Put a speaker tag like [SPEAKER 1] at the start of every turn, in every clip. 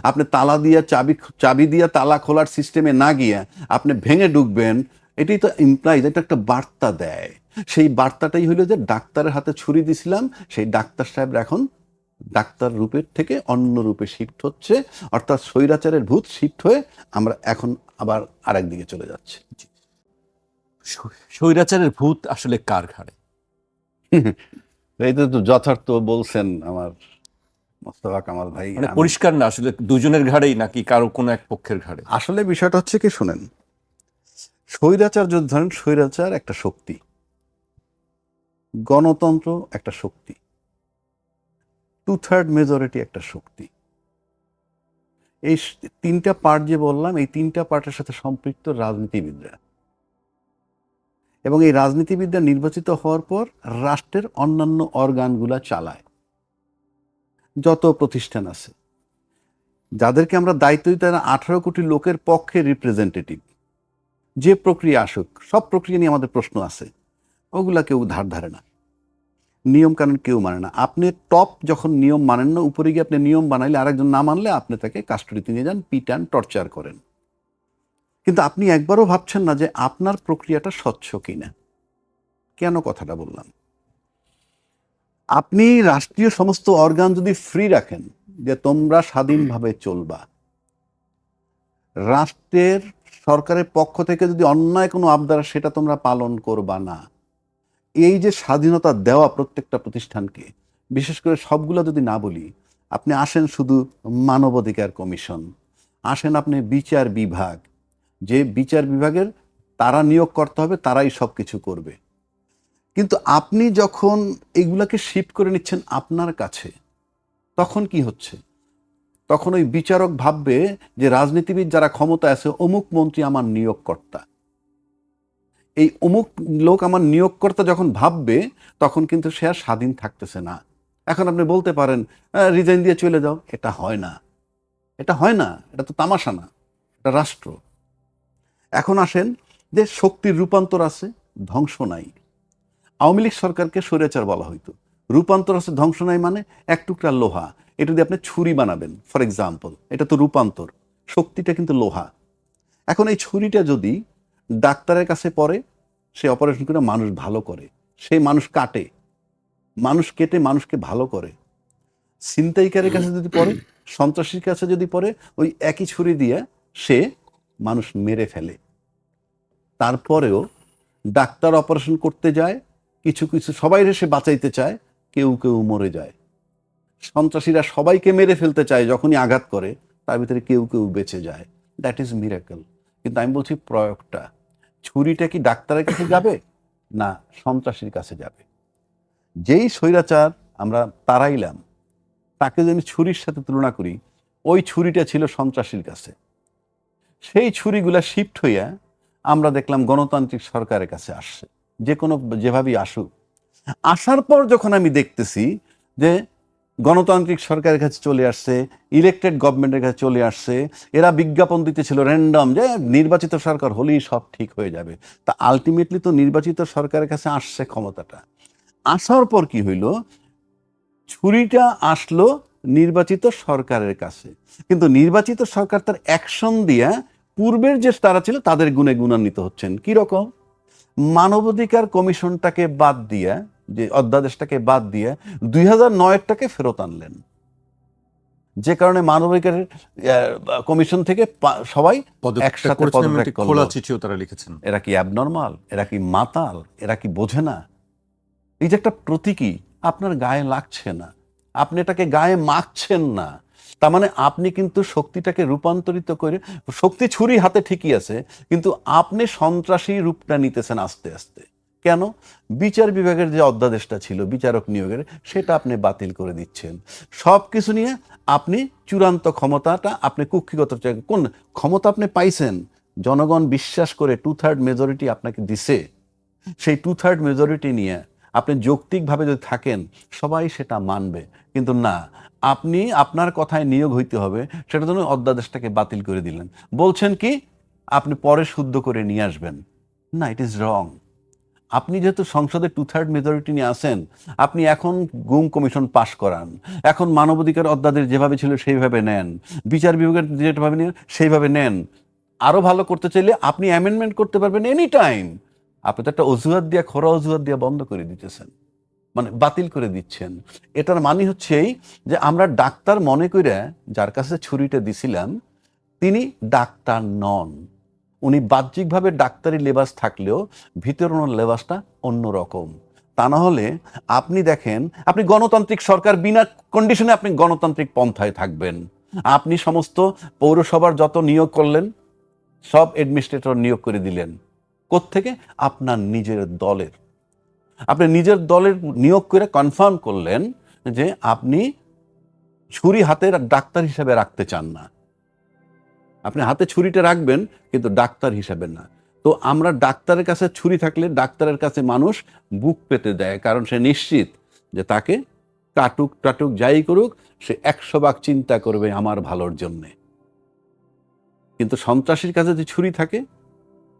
[SPEAKER 1] আপনি তালা দিয়ে চাবি দিয়ে তালা খোলার সিস্টেমে না গিয়ে আপনি ভেঙে ঢুকবেন, এটাই তো ইমপ্লাইজ, এটা একটা বার্তা দেয়। সেই বার্তাটাই হলো যে ডাক্তারের হাতে ছুরি দিছিলাম, সেই ডাক্তার সাহেব এখন ডাক্তার রূপের থেকে অন্য রূপে শিফট হচ্ছে, অর্থাৎ স্বৈরাচারের ভূত শিফট হয়ে আমরা এখন আবার আরেক দিকে চলে যাচ্ছি।
[SPEAKER 2] স্বৈরাচারের ভূত আসলে কার ঘাড়ে?
[SPEAKER 1] এইটা তো যথার্থ বলছেন আমার মোস্তফা কামাল ভাই।
[SPEAKER 2] মানে পরিষ্কার না আসলে দুজনের ঘাড়েই নাকি কারো কোনো এক পক্ষের ঘাড়ে?
[SPEAKER 1] আসলে বিষয়টা হচ্ছে কি, শুনেন, স্বৈরাচার যদি ধরেন, স্বৈরাচার একটা শক্তি, গণতন্ত্র একটা শক্তি, 2/3 মেজরিটি একটা শক্তি। এই তিনটা পার্ট যে বললাম, এই তিনটা পার্টের সাথে সম্পৃক্ত রাজনীতিবিদরা, এবং এই রাজনীতিবিদরা নির্বাচিত হওয়ার পর রাষ্ট্রের অন্যান্য অর্গানগুলা চালায়। যত প্রতিষ্ঠান আছে যাদেরকে আমরা দায়িত্ব দিই, তারা 18 কোটি লোকের পক্ষে রিপ্রেজেন্টেটিভ। যে প্রক্রিয়া আসুক, সব প্রক্রিয়া নিয়ে আমাদের প্রশ্ন আছে, ওগুলা কেউ ধার ধারে না, নিয়ম কানুন কেউ মানে না। আপনি টপ যখন নিয়ম মানেন না, উপরে গিয়ে আপনি নিয়ম বানাইলে আরেকজন না মানলে আপনি তাকে কাস্টডিতে নিয়ে যান, পিটান, টর্চার করেন। কিন্তু আপনি একবারও ভাবছেন না যে আপনার প্রক্রিয়াটা স্বচ্ছ কিনা। কেন কথাটা বললাম? আপনি রাষ্ট্রীয় সমস্ত অর্গান যদি ফ্রি রাখেন যে তোমরা স্বাধীনভাবে চলবা, রাষ্ট্রের সরকারের পক্ষ থেকে যদি অন্যায় কোনো আবদার সেটা তোমরা পালন করবা না, এই যে স্বাধীনতা দেওয়া প্রত্যেকটা প্রতিষ্ঠানকে, বিশেষ করে সবগুলো যদি না বলি, আপনি আসেন শুধু মানবাধিকার কমিশন, আসেন আপনি বিচার বিভাগ, যে বিচার বিভাগের তারা নিয়োগ করতে হবে, তারাই সব কিছু করবে। কিন্তু আপনি যখন এগুলাকে শিফট করে নিচ্ছেন আপনার কাছে, তখন কি হচ্ছে? তখন ওই বিচারক ভাববে যে রাজনীতিবিদ যারা ক্ষমতা আছে, অমুক মন্ত্রী আমার নিয়োগকর্তা, এই অমুক লোক আমার নিয়োগকর্তা যখন ভাববে, তখন কিন্তু সে আর স্বাধীন থাকতেছে না। এখন আপনি বলতে পারেন রিজাইন দিয়ে চলে যাও, এটা হয় না, এটা হয় না, এটা তো তামাশা না, এটা রাষ্ট্র। এখন আসেন যে শক্তির রূপান্তর আছে, ধ্বংস নাই। আওয়ামী লীগ সরকারকে স্বৈরাচার বলা হইতো, রূপান্তর আছে, ধ্বংস নাই। মানে এক টুকরা লোহা, এটা দিয়ে আপনি ছুরি বানাবেন ফর এক্সাম্পল, এটা তো রূপান্তর, শক্তিটা কিন্তু লোহা। এখন এই ছুরিটা যদি ডাক্তারের কাছে পড়ে, সে অপারেশন করে মানুষ ভালো করে, সে মানুষ কাটে, মানুষ কেটে মানুষকে ভালো করে। ছিনতাইকারের কাছে যদি পড়ে, সন্ত্রাসীর কাছে যদি পড়ে, ওই একই ছুরি দিয়ে সে মানুষ মেরে ফেলে। তারপরেও ডাক্তার অপারেশন করতে যায়, কিছু কিছু সবাই সে বাঁচাইতে চায়, কেউ কেউ মরে যায়। সন্ত্রাসীরা সবাইকে মেরে ফেলতে চায়, যখনই আঘাত করে তার ভিতরে কেউ কেউ বেঁচে যায়। That is miracle. কিন্তু আমি বলছি প্রয়োগটা, ছুরিটা কি ডাক্তারের কাছে যাবে না সন্ত্রাসীর কাছে যাবে? যেই স্বৈরাচার আমরা তাড়াইলাম, তাকে যদি আমি ছুরির সাথে তুলনা করি, ওই ছুরিটা ছিল সন্ত্রাসীর কাছে। সেই ছুরিগুলা শিফট হইয়া আমরা দেখলাম গণতান্ত্রিক সরকারের কাছে আসছে, যে কোনো যেভাবেই আসুক। আসার পর যখন আমি দেখতেছি যে গণতান্ত্রিক সরকারের কাছে চলে আসছে, ইলেকটেড গভর্নমেন্টের কাছে চলে আসছে, এরা বিজ্ঞাপন দিতেছিল র্যান্ডম যে নির্বাচিত সরকার হলেই সব ঠিক হয়ে যাবে। তা আলটিমেটলি তো নির্বাচিত সরকারের কাছে আসছে ক্ষমতাটা। আসার পর কি হইল? ছুরিটা আসলো নির্বাচিত সরকারের কাছে, কিন্তু নির্বাচিত সরকার তার অ্যাকশন দিয়া পূর্বের যে তারা ছিল তাদের গুণে গুণান্বিত হচ্ছেন। কি রকম? মানবাধিকার কমিশনটাকে বাদ দিয়া, যে অধ্যাদেশটাকে বাদ দিয়ে 2009-টাকে ফেরত আনলেন, যে কারণে মানবাধিকার কমিশন থেকে সবাই একসাথে পদত্যাগ করলো।
[SPEAKER 2] খোলা চিঠিও তারা লিখেছেন।
[SPEAKER 1] এরা কি অ্যাবনর্মাল? এরা কি মাতাল? এরা কি বোঝে না? এই যে একটা প্রতীকী আপনার গায়ে লাগছে না, আপনি এটাকে গায়ে মাখছেন না, তার মানে আপনি কিন্তু শক্তিটাকে রূপান্তরিত করে, শক্তি ছুরি হাতে ঠিকই আছে, কিন্তু আপনি সন্ত্রাসী রূপটা নিতেছেন আস্তে আস্তে। কেন? বিচার বিভাগের যে অধ্যাদেশটা ছিল বিচারক নিয়োগের, সেটা আপনি বাতিল করে দিচ্ছেন। সব কিছু নিয়ে আপনি চূড়ান্ত ক্ষমতাটা আপনি কুক্ষিগত, কোন ক্ষমতা আপনি পাইছেন? জনগণ বিশ্বাস করে 2/3 মেজরিটি আপনাকে দিছে, সেই 2/3 মেজরিটি নিয়ে আপনি যৌক্তিকভাবে যদি থাকেন, সবাই সেটা মানবে। কিন্তু না, আপনি আপনার কথায় নিয়োগ হইতে হবে, সেটার জন্য অধ্যাদেশটাকে বাতিল করে দিলেন। বলছেন কি আপনি পরে শুদ্ধ করে নিয়ে আসবেন। না, ইট ইজ রং। আপনি যেহেতু সংসদে 2/3 মেজরিটি নিয়ে আসেন, আপনি এখন গুম কমিশন পাশ করান, এখন মানবাধিকার অধ্যাদেশ যেভাবে ছিল সেইভাবে নেন, বিচার বিভাগের যেভাবে নিয়ে সেইভাবে নেন। আরো ভালো করতে চাইলে আপনি অ্যামেন্ডমেন্ট করতে পারবেন এনি টাইম। আপনি তো একটা অজুহাত দিয়ে, খোরা অজুহাত দিয়ে বন্ধ করে দিতেছেন, মানে বাতিল করে দিচ্ছেন। এটার মানে হচ্ছে এই যে আমরা ডাক্তার মনে করে যার কাছে ছুরিটা দিছিলাম তিনি ডাক্তার নন। উনি বাহ্যিকভাবে ডাক্তারি লেবাস থাকলেও ভিতর ওনার লেবাসটা অন্যরকম। তা না হলে আপনি দেখেন, আপনি গণতান্ত্রিক সরকার, বিনা কন্ডিশনে আপনি গণতান্ত্রিক পন্থায় থাকবেন। আপনি সমস্ত পৌরসভার যত নিয়োগ করলেন সব অ্যাডমিনিস্ট্রেটর নিয়োগ করে দিলেন। কোত্থেকে? আপনার নিজের দলের। আপনি নিজের দলের নিয়োগ করে কনফার্ম করলেন যে আপনি ছুরি হাতে ডাক্তার হিসেবে রাখতে চান না। আপনি হাতে ছুরিটা রাখবেন কিন্তু ডাক্তার হিসেবে না। তো আমরা ডাক্তারের কাছে ছুরি থাকলে ডাক্তারের কাছে মানুষ বুক পেতে দেয়, কারণ সে নিশ্চিত যে তাকে কাটুক টাটুক যাই করুক সে 100 ভাগ চিন্তা করবে আমার ভালোর জন্যে। কিন্তু সন্ত্রাসীর কাছে যে ছুরি থাকে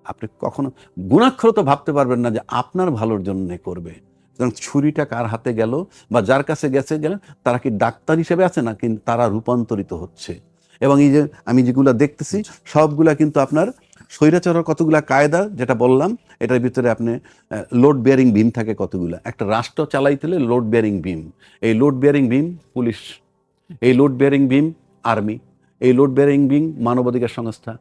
[SPEAKER 1] আপনি কখনো গুণাক্ষর তো ভাবতে পারবেন না যে আপনার ভালোর জন্য করবে। সুতরাং ছুরিটা কার হাতে গেল বা যার কাছে গেছে গেলেন, তারা কি ডাক্তার হিসেবে আছে না, কিন্তু তারা রূপান্তরিত হচ্ছে। এবং এই যে আমি যেগুলো দেখতেছি সবগুলা কিন্তু আপনার স্বৈরাচারের কতগুলা কায়দা, যেটা বললাম এটার ভিতরে আপনি লোড বেয়ারিং বিম থাকে কতগুলা। একটা রাষ্ট্র চালাইতে হলে লোড বেয়ারিং বিম, এই লোড বেয়ারিং বিম পুলিশ, এই লোড বেয়ারিং বিম আর্মি, এই লোড বেয়ারিং বিম মানবাধিকার সংস্থা,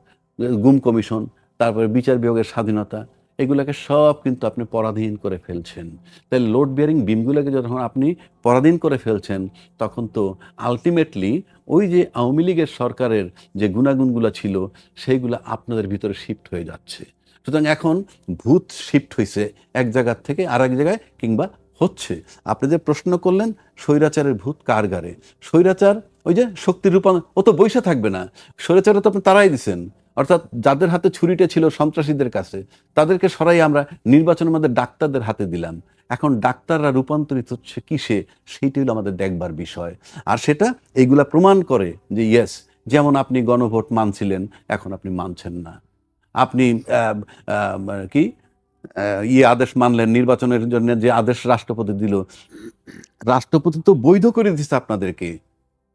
[SPEAKER 1] গুম কমিশন, তারপরে বিচার বিভাগের স্বাধীনতা, এগুলোকে সব কিন্তু আপনি পরাধীন করে ফেলছেন। তাই লোড বেয়ারিং বিমগুলোকে যখন আপনি পরাধীন করে ফেলছেন তখন তো আলটিমেটলি ওই যে আওয়ামী লীগের সরকারের যে গুণাগুণগুলো ছিল সেইগুলো আপনাদের ভিতরে শিফট হয়ে যাচ্ছে। সুতরাং এখন ভূত শিফট হয়েছে এক জায়গার থেকে আর এক জায়গায়, কিংবা হচ্ছে। আপনি যে প্রশ্ন করলেন স্বৈরাচারের ভূত কার গারে, স্বৈরাচার ওই যে শক্তি রূপান্তর, ও তো বৈশা থাকবে না। স্বৈরাচারে তো আপনি তারাই দিছেন, অর্থাৎ যাদের হাতে ছুরিটা ছিল সন্ত্রাসীদের কাছে তাদেরকে সরাই আমরা নির্বাচনের মধ্যে ডাক্তারদের হাতে দিলাম। এখন ডাক্তাররা রূপান্তরিত হচ্ছে কিসে, সেইটি হলো আমাদের দেখবার বিষয়। আর সেটা এইগুলা প্রমাণ করে যে ইয়েস, যেমন আপনি গণভোট মানছিলেন এখন আপনি মানছেন না। আপনি কি আদেশ মানলেন, নির্বাচনের জন্য যে আদেশ রাষ্ট্রপতি দিল, রাষ্ট্রপতি তো বৈধ করে দিচ্ছে আপনাদেরকে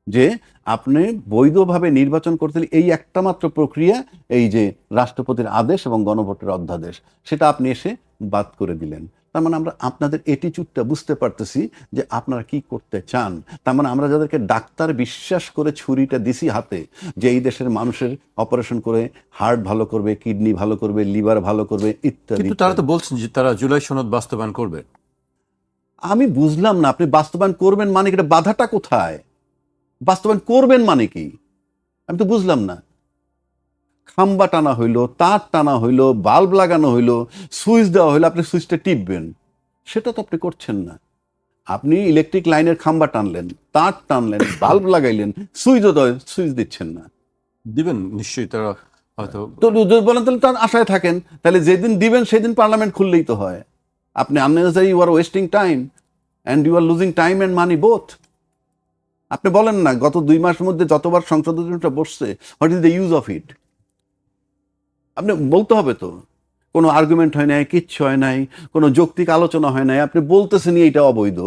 [SPEAKER 1] যে আপনি বৈধভাবে নির্বাচন করতে হলে এই একটা মাত্র প্রক্রিয়া, এই যে রাষ্ট্রপতির আদেশ এবং গণভোটের অধ্যাদেশ, সেটা আপনি এসে বাদ করে দিলেন। তার মানে আমরা আপনাদের অ্যাটিটিউডটা বুঝতে পারতেছি যে আপনারা কি করতে চান। তার মানে আমরা যাদেরকে ডাক্তার বিশ্বাস করে ছুরিটা দিছি হাতে, যে এই দেশের মানুষের অপারেশন করে হার্ট ভালো করবে, কিডনি ভালো করবে, লিভার ভালো করবে ইত্যাদি,
[SPEAKER 2] কিন্তু তারা তো বলছেন যে তারা জুলাই সনদ বাস্তবায়ন করবে।
[SPEAKER 1] আমি বুঝলাম না আপনি বাস্তবায়ন করবেন মানে এটা বাধাটা কোথায়? বাস্তবায়ন করবেন মানে কি আমি তো বুঝলাম না। খাম্বা টানা হইলো, তার টানা হইলো, বাল্ব লাগানো হইলো, সুইচ দেওয়া হইলো, আপনি সুইচটা টিপবেন, সেটা তো আপনি করছেন না। আপনি ইলেকট্রিক লাইনের খাম্বা টানলেন, তার টানলেন, বাল্ব লাগাইলেন, সুইচ দিচ্ছেন না।
[SPEAKER 2] দিবেন নিশ্চয়ই, তারা হয়তো।
[SPEAKER 1] তো বলেন তাহলে তার আশায় থাকেন, তাহলে যেদিন দিবেন সেদিন পার্লামেন্ট খুললেই তো হয়। আপনি unnecessary you are wasting time and you are losing time and money both. আপনি বলেন না গত 2 মাসের মধ্যে যতবার সংসদ অধিবেশনটা বসছে, what is the use of it? আপনি বলতে হবে তো। কোনো আর্গুমেন্ট হয় নাই, কিচ্ছু হয় নাই, কোনো যৌক্তিক আলোচনা হয় নাই। আপনি বলতেছেন এটা অবৈধ,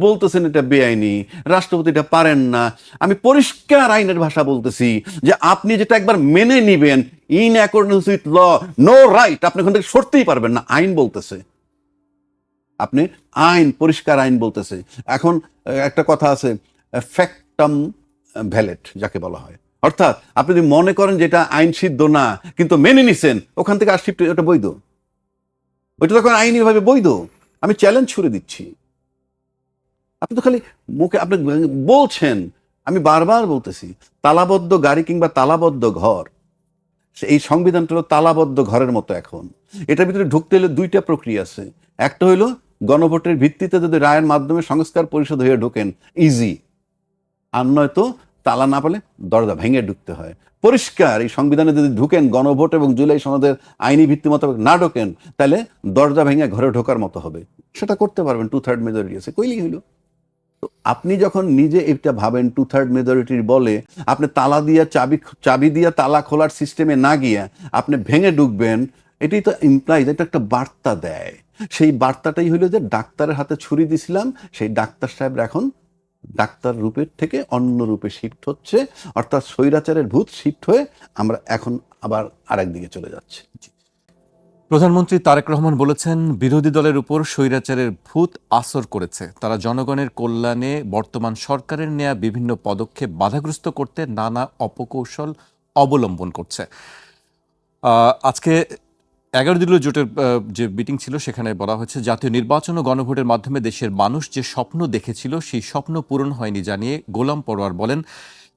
[SPEAKER 1] বলতেছেন এটা বেআইনি, রাষ্ট্রপতি এটা পারেন না। আমি পরিষ্কার আইনের ভাষা বলতেছি যে আপনি যেটা একবার মেনে নিবেন, in accordance with law know right, আপনি ওখান থেকে সরতেই পারবেন না। আইন বলতেছে, আপনি আইন, পরিষ্কার আইন বলতেছে। এখন একটা কথা আছে, ফ্যাক্টাম ভ্যালেট যাকে বলা হয়, অর্থাৎ আপনি যদি মনে করেন যেটা আইন সিদ্ধ না কিন্তু মেনে নিছেন, ওখান থেকে আর শিফট, ওটা বৈধ, ওইটা তখন আইনিভাবে বৈধ। আমি চ্যালেঞ্জ ছুড়ে দিচ্ছি। আপনি তো খালি মুখে আপনি বলছেন, আমি বারবার বলতেছি, তালাবদ্ধ গাড়ি কিংবা তালাবদ্ধ ঘর, এই সংবিধানটা হলো তালাবদ্ধ ঘরের মতো। এখন এটার ভিতরে ঢুকতে হলে 2টা প্রক্রিয়া আছে। একটা হইলো গণভোটের ভিত্তিতে যদি রায়ের মাধ্যমে সংস্কার পরিষদ হয়ে ঢোকেন, ইজি। আর নয়তো তালা না পেলে দরজা ভেঙে ঢুকতে হয়। পরিষ্কার এই সংবিধানে যদি ঢুকেন, গণভোট এবং জুলাই সনদের আইনি ভিত্তি মোতাবেক না ঢোকেন, তাহলে দরজা ভেঙে ঘরে ঢোকার মতো হবে। সেটা করতে পারবেন, 2/3 মেজরিটি আছে, কইলেই হইল। তো আপনি যখন নিজে এটা ভাবেন 2/3 মেজরিটির বলে আপনি তালা দিয়া চাবি দিয়া তালা খোলার সিস্টেমে না গিয়ে আপনি ভেঙে ঢুকবেন, এটাই তো ইমপ্লাইজ, এটা একটা বার্তা দেয় সেই বার্তাটাই হলো যে ডাক্তারের হাতে ছুরি দিছিলাম, সেই ডাক্তার সাহেবরা এখন ডাক্তার রূপের থেকে অন্য রূপে শিফট হচ্ছে, অর্থাৎ স্বৈরাচারের ভূত শিফট হয়ে আমরা এখন আবার আরেক দিকে চলে যাচ্ছি।
[SPEAKER 2] প্রধানমন্ত্রী তারেক রহমান বলেছেন, বিরোধী দলের উপর স্বৈরাচারের ভূত আসর করেছে। তারা জনগণের কল্যাণে বর্তমান সরকারের নেয়া বিভিন্ন পদক্ষেপ বাধাগ্রস্ত করতে নানা অপকৌশল অবলম্বন করছে। আজকে 11 দলীয় জোটের যে মিটিং ছিল সেখানে বলা হয়েছে, জাতীয় নির্বাচন ও গণভোটের মাধ্যমে দেশের মানুষ যে স্বপ্ন দেখেছিল সেই স্বপ্ন পূরণ হয়নি জানিয়ে গোলাম পরোয়ার বলেন,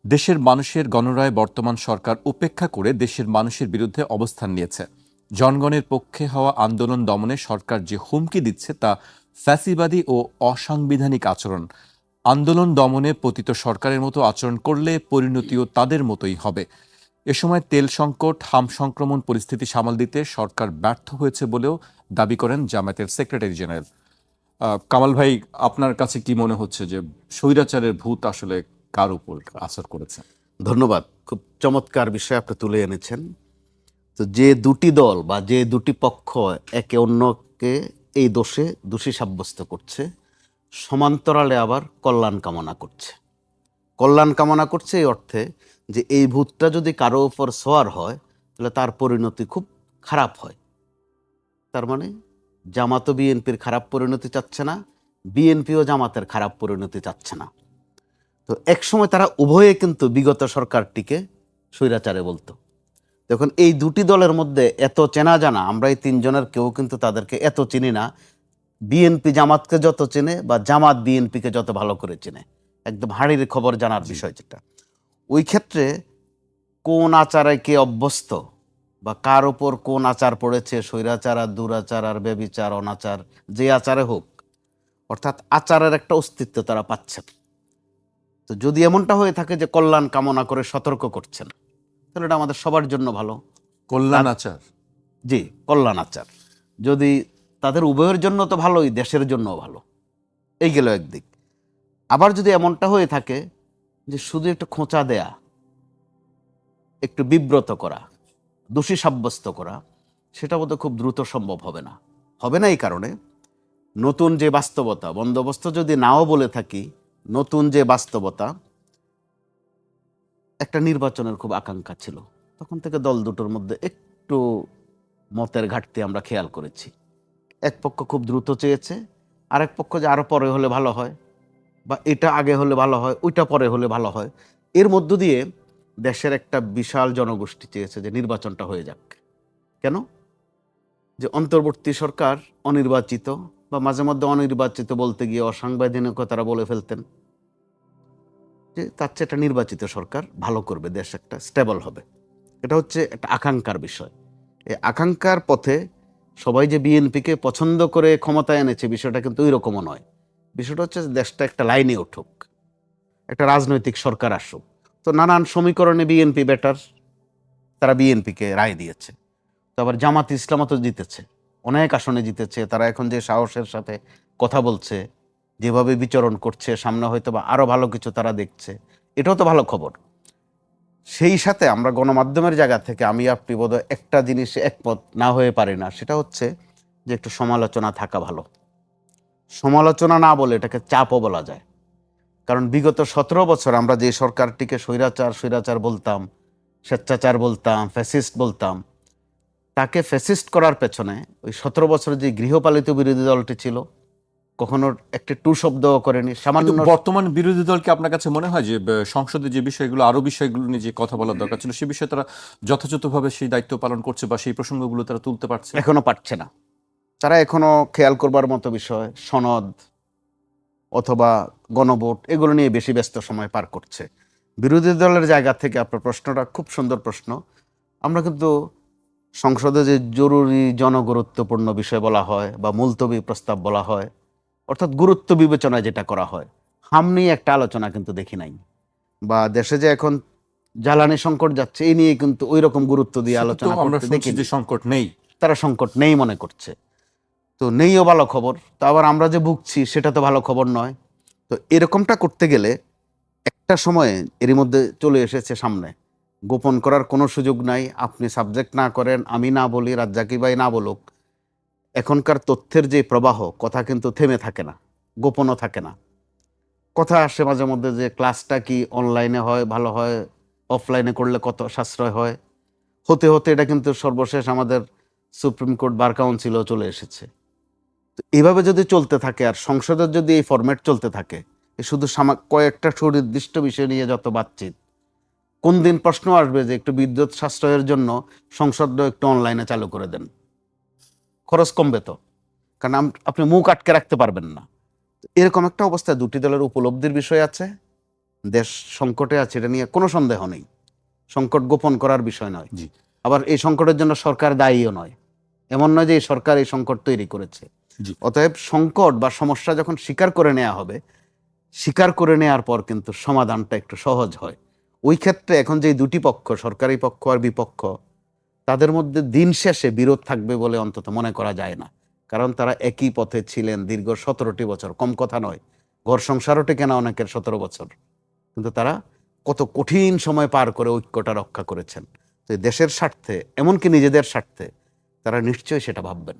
[SPEAKER 2] দেশের মানুষের গণরায় বর্তমান সরকার উপেক্ষা করে দেশের মানুষের বিরুদ্ধে অবস্থান নিয়েছে। জনগণের পক্ষে হওয়া আন্দোলন দমনে সরকার যে হুমকি দিচ্ছে তা ফ্যাসিবাদী ও অসাংবিধানিক আচরণ। আন্দোলন দমনে পতিত সরকারের মতো আচরণ করলে পরিণতিও তাদের মতোই হবে। এ সময় তেল সংকট, হাম সংক্রমণ পরিস্থিতি সামাল দিতে সরকার ব্যর্থ হয়েছে বলেও দাবি করেন জামায়াতের সেক্রেটারি জেনারেল। কামাল ভাই, আপনার কাছে কি মনে হচ্ছে যে স্বৈরাচারের ভূত আসলে কার উপর আসর করেছে?
[SPEAKER 3] ধন্যবাদ, খুব চমৎকার বিষয় আপনি তুলে এনেছেন। তো যে দুটি দল বা যে দুটি পক্ষ একে অন্যকে এই দোষে দোষী সাব্যস্ত করছে, সমান্তরালে আবার কল্যাণ কামনা করছে। কল্যাণ কামনা করছে এই অর্থে যে এই ভূতটা যদি কারো উপর সোয়ার হয় তাহলে তার পরিণতি খুব খারাপ হয়। তার মানে জামাতও বিএনপির খারাপ পরিণতি চাচ্ছে না, বিএনপিও জামাতের খারাপ পরিণতি চাচ্ছে না। তো একসময় তারা উভয়ে কিন্তু বিগত সরকারটিকে স্বৈরাচারে বলতো। দেখুন, এই দুটি দলের মধ্যে এত চেনা জানা, আমরা এই তিনজনের কেউ কিন্তু তাদেরকে এত চিনি না। বিএনপি জামাতকে যত চেনে বা জামাত বিএনপিকে যত ভালো করে চেনে, একদম হাড়ির খবর জানার বিষয় যেটা। ওই ক্ষেত্রে কোন আচারে কে অভ্যস্ত বা কার ওপর কোন আচার পড়েছে, স্বৈরাচার আর দুরাচার আর বেবিচার অনাচার, যে আচারে হোক, অর্থাৎ আচারের একটা অস্তিত্ব তারা পাচ্ছেন। তো যদি এমনটা হয়ে থাকে যে কল্যাণ কামনা করে সতর্ক করছেন, তাহলে এটা আমাদের সবার জন্য ভালো।
[SPEAKER 2] কল্যাণ আচার,
[SPEAKER 3] জি, কল্যাণ আচার যদি তাদের উভয়ের জন্য তো ভালোই, দেশের জন্য ভালো। এই গেল একদিক। আবার যদি এমনটা হয়ে থাকে যে শুধু একটু খোঁচা দেয়া, একটু বিব্রত করা, দোষী সাব্যস্ত করা, সেটা বোধহয় খুব দ্রুত সম্ভব হবে না। হবে না এই কারণে, নতুন যে বাস্তবতা, বন্দোবস্ত যদি নাও বলে থাকি, নতুন যে বাস্তবতা, একটা নির্বাচনের খুব আকাঙ্ক্ষা ছিল। তখন থেকে দল দুটোর মধ্যে একটু মতের ঘাটতি আমরা খেয়াল করেছি। এক পক্ষ খুব দ্রুত চেয়েছে, আরেক পক্ষ যে আরো পরে হলে ভালো হয়, বা এটা আগে হলে ভালো হয়, ওইটা পরে হলে ভালো হয়। এর মধ্য দিয়ে দেশের একটা বিশাল জনগোষ্ঠী চেয়েছে যে নির্বাচনটা হয়ে যাক। কেন? যে অন্তর্বর্তী সরকার অনির্বাচিত, বা মাঝে মধ্যে অনির্বাচিত বলতে গিয়ে অসাংবিধানিকতারা বলে ফেলতেন, যে তার চেয়ে একটা নির্বাচিত সরকার ভালো করবে, দেশ একটা স্টেবল হবে। এটা হচ্ছে একটা আকাঙ্ক্ষার বিষয়। এই আকাঙ্ক্ষার পথে সবাই যে বিএনপিকে পছন্দ করে ক্ষমতায় এনেছে, বিষয়টা কিন্তু ওই রকমও নয়। বিষয়টা হচ্ছে দেশটা একটা লাইনে উঠুক, একটা রাজনৈতিক সরকার আসুক। তো নানান সমীকরণে বিএনপি বেটার, তারা বিএনপিকে রায় দিয়েছে। তো আবার জামাত ইসলামও তো জিতেছে, অনেক আসনে জিতেছে। তারা এখন যে সাহসের সাথে কথা বলছে, যেভাবে বিচরণ করছে, সামনে হয়তো বা আরো ভালো কিছু তারা দেখছে, এটাও তো ভালো খবর। সেই সাথে আমরা গণমাধ্যমের জায়গা থেকে আমি আপনি বোধহয় একটা জিনিস একমত না হয়ে পারি না, সেটা হচ্ছে যে একটু সমালোচনা থাকা ভালো। সমালোচনা না বলে এটাকে চাপও বলা যায়। কারণ বিগত 17 বছর আমরা যে সরকারটিকে স্বৈরাচার স্বৈরাচার বলতাম, স্বেচ্ছাচার বলতাম, ফ্যাসিস্ট বলতাম, তাকে ফ্যাসিস্ট করার পেছনে ওই 17 বছর যে গৃহপালিত বিরোধী দলটি ছিল, কখনো একটি টু শব্দও করেনি।
[SPEAKER 2] কিন্তু
[SPEAKER 3] সামান্য
[SPEAKER 2] বর্তমান বিরোধী দলকে আপনার কাছে মনে হয় যে সংসদে যে বিষয়গুলো, আরো বিষয়গুলো নিয়ে যে কথা বলার দরকার ছিল, সে বিষয়ে তারা যথাযথভাবে সেই দায়িত্ব পালন করছে বা সেই প্রসঙ্গগুলো তারা তুলতে পারছে?
[SPEAKER 3] এখনো পারছে না। তারা এখনো খেয়াল করবার মতো বিষয়, সনদ অথবা গণভোট, এগুলো নিয়ে বেশি ব্যস্ত সময় পার করছে। বিরোধী দলের জায়গা থেকে আপনার প্রশ্নটা খুব সুন্দর প্রশ্ন। আমরা কিন্তু সংসদে যে জরুরি জনগুরুত্বপূর্ণ বিষয় বলা হয় বা মুলতবি প্রস্তাব বলা হয়, অর্থাৎ গুরুত্ব বিবেচনায় যেটা করা হয়, হাম নিয়ে একটা আলোচনা কিন্তু দেখি নাই। বা দেশে যে এখন জ্বালানি সংকট যাচ্ছে, এই নিয়ে কিন্তু ওই রকম গুরুত্ব দিয়ে
[SPEAKER 2] সেটা তো
[SPEAKER 3] আলোচনা
[SPEAKER 2] আমরা
[SPEAKER 3] করতে
[SPEAKER 2] শুনছি
[SPEAKER 3] দেখিনি।
[SPEAKER 2] যে সংকট নেই।
[SPEAKER 3] তারা সংকট নেই মনে করছে। তো নেইও ভালো খবর, তো আবার আমরা যে ভুগছি সেটা তো ভালো খবর নয়। তো এরকমটা করতে গেলে একটা সময়ে এরই মধ্যে চলে এসেছে সামনে, গোপন করার কোনো সুযোগ নাই। আপনি সাবজেক্ট না করেন, আমি না বলি, রাজ্জাকি ভাই না বলুক, এখনকার তথ্যের যে প্রবাহ, কথা কিন্তু থেমে থাকে না, গোপনও থাকে না। কথা আসে মাঝে মধ্যে যে ক্লাসটা কি অনলাইনে হয় ভালো হয়, অফলাইনে করলে কত সাশ্রয় হয়। হতে হতে এটা কিন্তু সর্বশেষ আমাদের সুপ্রিম কোর্ট বার কাউন্সিলও চলে এসেছে। তো এইভাবে যদি চলতে থাকে আর সংসদের যদি এই ফরম্যাট চলতে থাকে, এ শুধু কয়েকটা সুনির্দিষ্ট বিষয় নিয়ে যত বাতচিত, কোন দিন প্রশ্ন আসবে যে একটু বিদ্যুৎ সাশ্রয়ের জন্য সংসদও একটু অনলাইনে চালু করে দেন, খরচ কমবে তো। কারণ আপনি মুখ আটকে রাখতে পারবেন না। তো এরকম একটা অবস্থায় দুটি দলের উপলব্ধির বিষয় আছে, দেশ সংকটে আছে, এটা নিয়ে কোনো সন্দেহ নেই। সংকট গোপন করার বিষয় নয়।
[SPEAKER 2] জি।
[SPEAKER 3] আবার এই সংকটের জন্য সরকার দায়ীও নয়। এমন নয় যে এই সরকার এই সংকট তৈরি করেছে।
[SPEAKER 2] জি।
[SPEAKER 3] অতএব সংকট বা সমস্যা যখন স্বীকার করে নেওয়া হবে, স্বীকার করে নেওয়ার পর কিন্তু সমাধানটা একটু সহজ হয়। ওই ক্ষেত্রে এখন যে দুটি পক্ষ, সরকারি পক্ষ আর বিপক্ষ, তাদের মধ্যে দিন শেষে বিরোধ থাকবে বলে অন্তত মনে করা যায় না। কারণ তারা একই পথে ছিলেন দীর্ঘ 17টি বছর, কম কথা নয়। ঘর সংসারও টেকে না অনেকের 17 বছর, কিন্তু তারা কত কঠিন সময় পার করে ঐক্যটা রক্ষা করেছেন। তো এই দেশের স্বার্থে, এমনকি নিজেদের স্বার্থে, তারা নিশ্চয়ই সেটা ভাববেন।